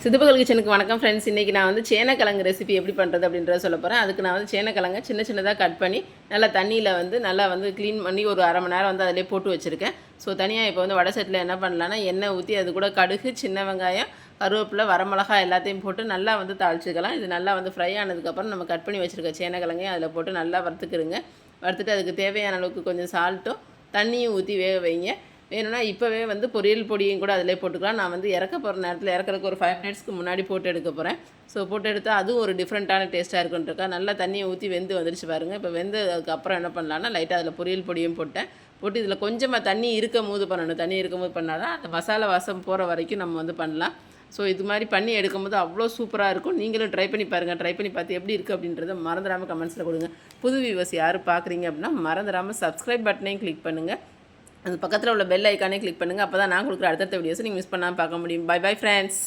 சிதுபகல் கிச்சனுக்கு வணக்கம் ஃப்ரெண்ட்ஸ். இன்றைக்கி நான் வந்து சேனக்கிழங்கு ரெசிபி எப்படி பண்ணுறது அப்படின்றத சொல்ல போகிறேன். அதுக்கு நான் வந்து சேனக்கிழங்க சின்ன சின்னதாக கட் பண்ணி நல்லா தண்ணியில் வந்து நல்லா வந்து க்ளீன் பண்ணி ஒரு அரை மணி நேரம் வந்து அதிலே போட்டு வச்சுருக்கேன். ஸோ தனியாக இப்போ வந்து வடை சட்டியில் என்ன பண்ணலான்னா எண்ணெய் ஊற்றி அது கூட கடுகு, சின்ன வெங்காயம், கருவேப்பிலை, வரமிளகா எல்லாத்தையும் போட்டு நல்லா வந்து தாளிச்சிக்கலாம். இது நல்லா வந்து ஃப்ரை ஆனதுக்கப்புறம் நம்ம கட் பண்ணி வச்சுருக்க சேனக்கிழங்கையும் அதில் போட்டு நல்லா வறுத்துக்கிடுங்க. வறுத்துட்டு அதுக்கு தேவையான அளவுக்கு கொஞ்சம் சால்ட்டும் தண்ணியும் ஊற்றி வேக வைங்க. வேணும்னா இப்போவே வந்து பொரியல் பொடியும் கூட அதிலே போட்டுக்கலாம். நான் வந்து இறக்க போகிற நேரத்தில் இறக்குறதுக்கு ஒரு 5 மினிட்ஸ்க்கு முன்னாடி போட்டு எடுக்க போகிறேன். ஸோ போட்டு எடுத்தால் அதுவும் ஒரு டிஃப்ரெண்ட்டான டேஸ்ட்டாக இருக்குன்ட்டுருக்கா. நல்லா தண்ணியை ஊற்றி வெந்து வந்துருச்சு பாருங்கள். இப்போ வெந்ததுக்கப்புறம் என்ன பண்ணலான்னா லைட்டாக அதில் பொரியல் பொடியும் போட்டு இதில் கொஞ்சமாக தண்ணி இருக்கும் போது பண்ணணும். தண்ணி இருக்கும் போது பண்ணால் தான் அந்த மசாலா வாசம் போகிற வரைக்கும் நம்ம வந்து பண்ணலாம். ஸோ இது மாதிரி பண்ணி எடுக்கும்போது அவ்வளோ சூப்பராக இருக்கும். நீங்களும் ட்ரை பண்ணி பாருங்கள். ட்ரை பண்ணி பார்த்து எப்படி இருக்குது அப்படின்றத மறந்துடாமல் கமெண்ட்ஸில் கொடுங்க. புது வியூவர்ஸ் யாரும் பார்க்குறீங்க அப்படின்னா மறந்துடாமல் சப்ஸ்கிரைப் பட்டனையும் கிளிக் பண்ணுங்கள். அது பக்கத்தில் உள்ள பெல் ஐக்கானே கிளிக் பண்ணுங்கள். அப்போ தான் நான் கொடுக்குற அடுத்தடுத்த வீடியோஸை நீங்கள் மிஸ் பண்ணாமல் பார்க்க முடியும். Bye bye friends.